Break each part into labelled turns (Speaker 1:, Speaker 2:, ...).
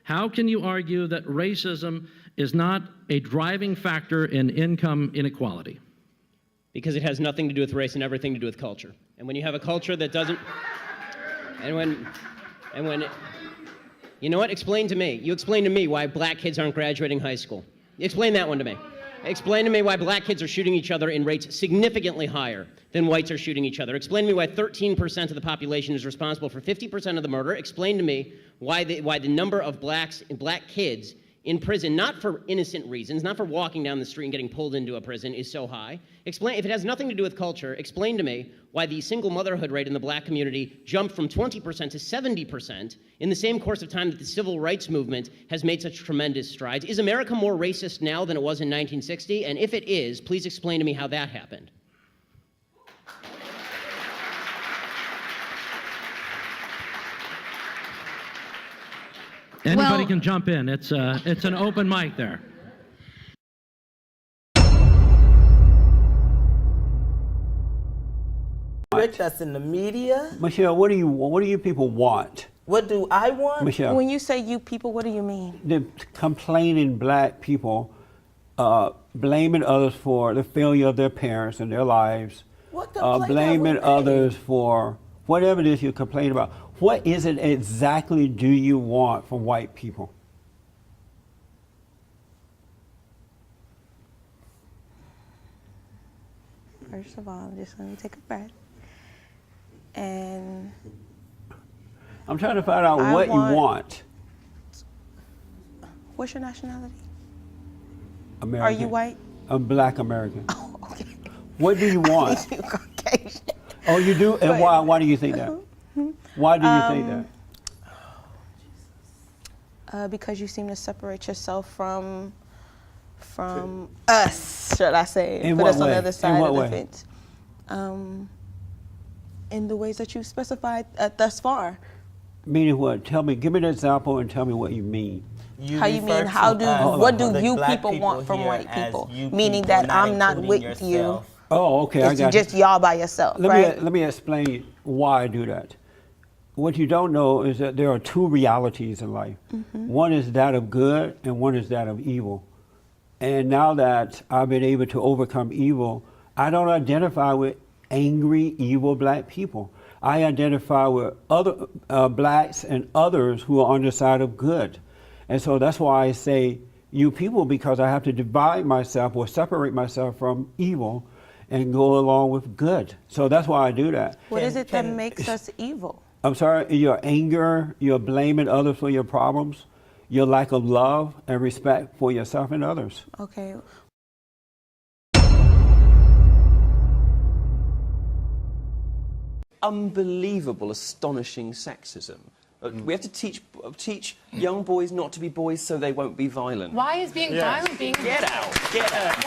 Speaker 1: How can you argue that racism is not a driving factor in income inequality?
Speaker 2: Because it has nothing to do with race and everything to do with culture. And when you have a culture that doesn't, and when, you know what? Explain to me. You explain to me why black kids aren't graduating high school. Explain that one to me. Explain to me why black kids are shooting each other in rates significantly higher than whites are shooting each other. Explain to me why 13% of the population is responsible for 50% of the murder. Explain to me why the number of black kids in prison, not for innocent reasons, not for walking down the street and getting pulled into a prison, is so high. Explain, if it has nothing to do with culture, explain to me why the single motherhood rate in the black community jumped from 20% to 70% in the same course of time that the civil rights movement has made such tremendous strides. Is America more racist now than it was in 1960? And if it is, please explain to me how that happened.
Speaker 1: Anybody can jump in. It's an open mic there.
Speaker 3: Rich us in the media.
Speaker 4: Michelle, what do you people want?
Speaker 3: What do I want?
Speaker 4: Michelle,
Speaker 5: When you say you people, what do you mean?
Speaker 4: the complaining black people blaming others for the failure of their parents and their lives,
Speaker 3: What complaint
Speaker 4: blaming
Speaker 3: have we made?
Speaker 4: others for whatever it is you complain about. What is it exactly do you want from white people?
Speaker 5: First of all, I'm just going to take a breath. And
Speaker 4: I'm trying to find out
Speaker 5: I
Speaker 4: what you
Speaker 5: want-
Speaker 4: want.
Speaker 5: what's your nationality?
Speaker 4: American.
Speaker 5: Are you white?
Speaker 4: I'm black American.
Speaker 5: Oh, okay.
Speaker 4: What do you want?
Speaker 5: You Caucasian.
Speaker 4: Oh, you do? And why do you think that? Why do you think that?
Speaker 5: Because you seem to separate yourself from us, should I say?
Speaker 4: In
Speaker 5: Put
Speaker 4: what
Speaker 5: us on
Speaker 4: way?
Speaker 5: the other
Speaker 4: In
Speaker 5: side
Speaker 4: what
Speaker 5: of the
Speaker 4: way?
Speaker 5: fence. In the ways that you specified thus far.
Speaker 4: Meaning what? Tell me, give me an example and tell me what you mean.
Speaker 3: You
Speaker 5: How you
Speaker 3: refer
Speaker 5: mean? How
Speaker 3: to
Speaker 5: do?
Speaker 3: us,
Speaker 5: What do
Speaker 3: the
Speaker 5: you
Speaker 3: black
Speaker 5: people want from
Speaker 3: here
Speaker 5: white
Speaker 3: as
Speaker 5: people?
Speaker 3: you
Speaker 5: Meaning
Speaker 3: people,
Speaker 5: that I'm not
Speaker 3: including
Speaker 5: with
Speaker 3: yourself.
Speaker 5: you.
Speaker 4: Oh, okay, I
Speaker 5: It's
Speaker 4: got
Speaker 5: just
Speaker 4: you.
Speaker 5: y'all by yourself, right?
Speaker 4: Let me explain why I do that. What you don't know is that there are two realities in life. One is that of good and one is that of evil. And now that I've been able to overcome evil, I don't identify with angry, evil black people. I identify with other blacks and others who are on the side of good. And so that's why I say you people, because I have to divide myself or separate myself from evil and go along with good. So that's why I do that.
Speaker 5: What is it that makes us evil?
Speaker 4: I'm sorry, your anger, you're blaming others for your problems, your lack of love and respect for yourself and others.
Speaker 5: Okay.
Speaker 6: Unbelievable, astonishing sexism. We have to teach young boys not to be boys so they won't be violent.
Speaker 7: Why is being violent being
Speaker 6: Get out! Get out!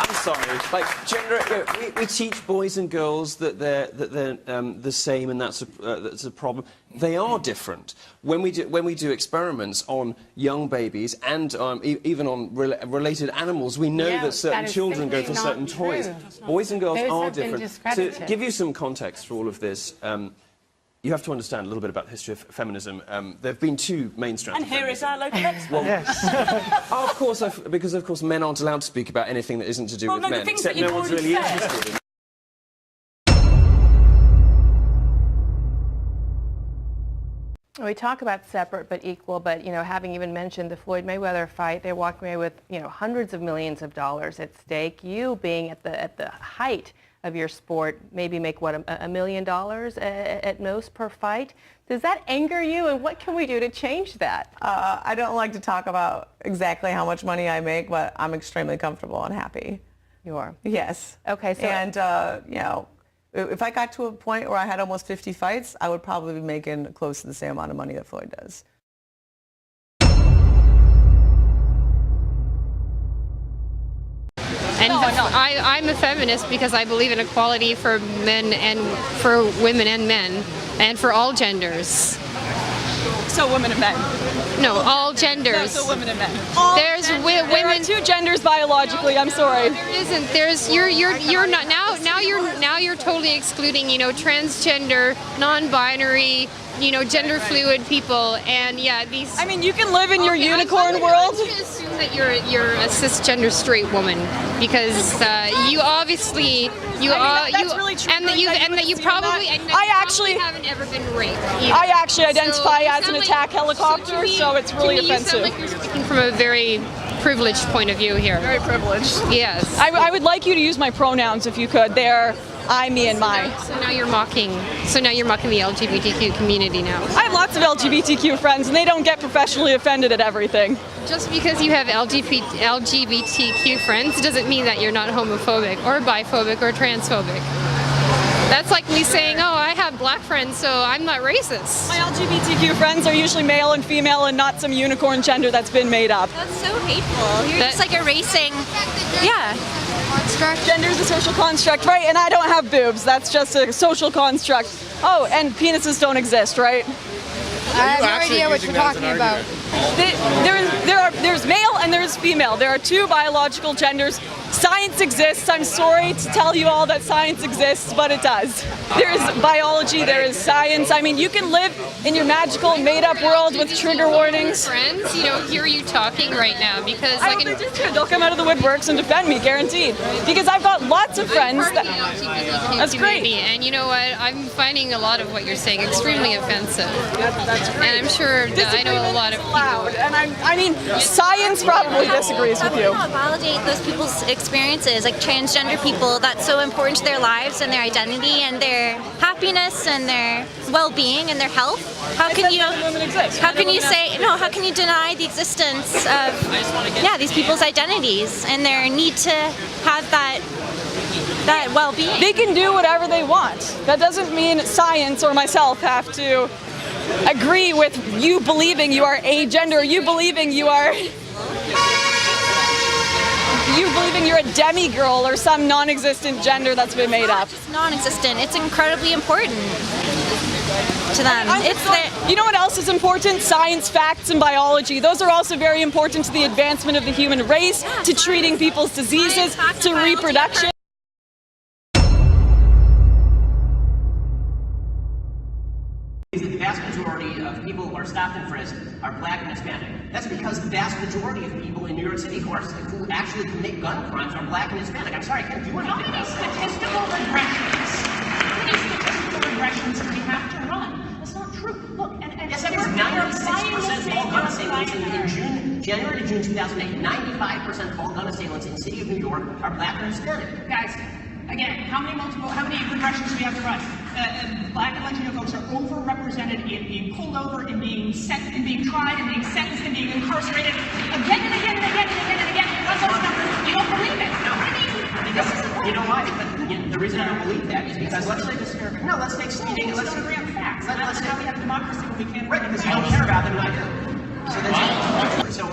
Speaker 6: I'm sorry. Like gender, we teach boys and girls that they're the same, and that's a problem. They are different. When we do experiments on young babies and even on related animals, we know that certain children go for certain toys. Boys and girls are different. To give you some context for all of this. You have to understand a little bit about the history of feminism. There have been two main strands.
Speaker 3: And here is our local expert.
Speaker 6: Well, of course, because of course men aren't allowed to speak about anything that isn't to do with
Speaker 3: no, the
Speaker 6: men,
Speaker 3: things
Speaker 6: except
Speaker 3: that you've
Speaker 6: no one's
Speaker 3: already
Speaker 6: really
Speaker 3: said.
Speaker 6: interested in.
Speaker 7: We talk about separate but equal, but, you know, having even mentioned the Floyd Mayweather fight, they're walking away with, you know, hundreds of millions of dollars at stake. You being at the height of your sport, maybe make, what, $1 million at most per fight? Does that anger you, and what can we do to change that?
Speaker 8: I don't like to talk about exactly how much money I make, but I'm extremely comfortable and happy.
Speaker 7: You are?
Speaker 8: Yes.
Speaker 7: Okay, so...
Speaker 8: And, you know, if I got to a point where I had almost 50 fights, I would probably be making close to the same amount of money that Floyd does.
Speaker 9: And I'm a feminist because I believe in equality for men and for women and men, and for all genders.
Speaker 10: So women and men.
Speaker 9: No, all genders.
Speaker 10: No, so women and men.
Speaker 9: There's women.
Speaker 10: There are two genders biologically. I'm sorry.
Speaker 9: There isn't. There's you're not now you're totally excluding, you know, transgender, non-binary, gender fluid people, and yeah, these.
Speaker 10: I mean, you can live in your unicorn
Speaker 9: I'm
Speaker 10: world.
Speaker 9: going to assume that you're a cisgender straight woman because you obviously
Speaker 10: that's really true.
Speaker 9: and that you probably haven't ever been raped. Either.
Speaker 10: I actually identify
Speaker 9: So
Speaker 10: as an attack helicopter, so it's really offensive.
Speaker 9: You sound like you're speaking from a very privileged point of view here.
Speaker 10: Very privileged.
Speaker 9: Yes.
Speaker 10: I would like you to use my pronouns if you could. They're I, me, and my.
Speaker 9: So now you're mocking the LGBTQ community now.
Speaker 10: I have lots of LGBTQ friends, and they don't get professionally offended at everything.
Speaker 9: Just because you have LGBTQ friends doesn't mean that you're not homophobic or biphobic or transphobic. That's like me saying, oh, I have black friends, so I'm not racist.
Speaker 10: My LGBTQ friends are usually male and female and not some unicorn gender that's been made up.
Speaker 11: That's so hateful. You're just like erasing, construct.
Speaker 10: Gender is a social construct, right? And I don't have boobs. That's just a social construct. Oh, and penises don't exist, right?
Speaker 11: I have no idea what you're talking about.
Speaker 10: There's male and there's female. There are two biological genders. Science exists. I'm sorry to tell you all that science exists, but it does. There is biology, there is science. I mean, you can live in your magical, made-up world with trigger warnings.
Speaker 9: Friends, hear you talking right now because
Speaker 10: I hope they'll come out of the woodworks and defend me, guaranteed. Because I've got lots of friends that. That's great.
Speaker 9: And you know what? I'm finding a lot of what you're saying extremely offensive.
Speaker 10: That's great.
Speaker 9: And I'm sure that I know a lot of people.
Speaker 10: And I mean, science probably disagrees with you.
Speaker 11: How to validate those people's experiences, like transgender people, that's so important to their lives and their identity and their happiness and their well-being and their health. How can you deny the existence of these people's identities and their need to have that well-being?
Speaker 10: They can do whatever they want. That doesn't mean science or myself have to agree with you believing you are a gender, you believing you're a demigirl or some non-existent gender that's been made up.
Speaker 11: It's non-existent. It's incredibly important to them.
Speaker 10: You know what else is important? Science, facts, and biology. Those are also very important to the advancement of the human race, to treating people's diseases, to reproduction.
Speaker 2: The vast majority of people who are stopped and frisked are black and Hispanic. That's because the vast majority of people in New York City who actually commit gun crimes are black and Hispanic. I'm sorry, I can't do anything about that.
Speaker 12: How many statistical regressions do we have to run? That's not true. Look,
Speaker 2: yes, that is 96% of all gun assailants in January to June 2008. 95% of all gun assailants in the city of New York are black or Hispanic.
Speaker 12: guys, again, how many regressions do we have to run? Black and Latino folks are overrepresented in being pulled over, in being tried, in being sentenced, in being incarcerated again and again and again and again and again. What's those numbers? You don't believe it. No.
Speaker 2: You know why? The reason I don't believe that is because let's take speeding. Let's
Speaker 12: don't agree on facts. That's how we have democracy when we can't.
Speaker 2: Right, because you don't care about them, and I do. So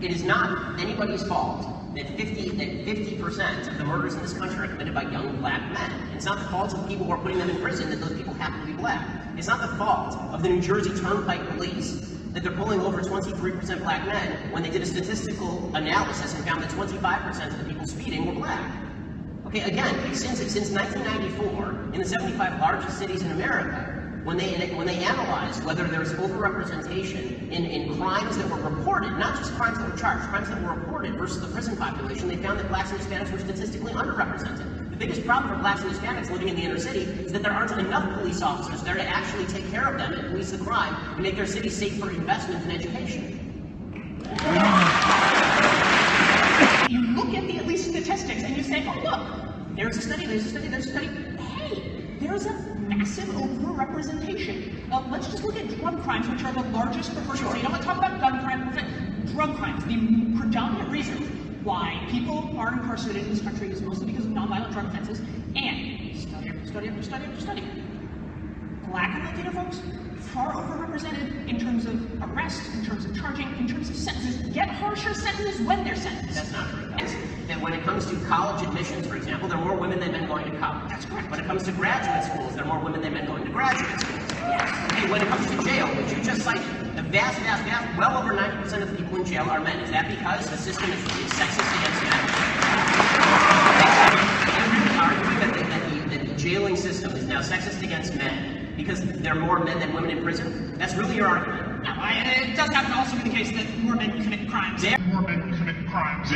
Speaker 2: it is not anybody's fault that 50% of the murders in this country are committed by young black men. It's not the fault of the people who are putting them in prison that those people happen to be black. It's not the fault of the New Jersey Turnpike Police that they're pulling over 23% black men when they did a statistical analysis and found that 25% of the people speeding were black. Okay, again, since 1994, in the 75 largest cities in America, when they analyzed whether there's overrepresentation in crimes that were reported, not just crimes that were charged, crimes that were reported versus the prison population, they found that blacks and Hispanics were statistically underrepresented. The biggest problem for blacks and Hispanics living in the inner city is that there aren't enough police officers there to actually take care of them and police the crime and make their cities safe for investment in education.
Speaker 12: You look at at least statistics and you say, oh look, there's a study. Hey, there's a massive overrepresentation. Let's just look at drug crimes, which are the largest proportion. So you don't want to talk about gun crimes, drug crimes. The predominant reason why people are incarcerated in this country is mostly because of nonviolent drug offenses. And study after study, black and Latino folks far overrepresented in terms of arrests, in terms of charging, in terms of sentences. Get harsher sentences when they're sentenced.
Speaker 2: That's not true. That when it comes to college admissions, for example, there are more women than men going to college.
Speaker 12: That's correct.
Speaker 2: When it comes to graduate schools, there are more women than men going to graduate schools. Yes. Okay, when it comes to jail, which you just cited, the vast, well over 90% of the people in jail are men. Is that because the system is sexist against men? I'm arguing that the jailing system is now sexist against men
Speaker 12: because there are more men than women in prison? That's really your argument. No, it does happen to also be the case that more men commit crimes. More men commit crimes.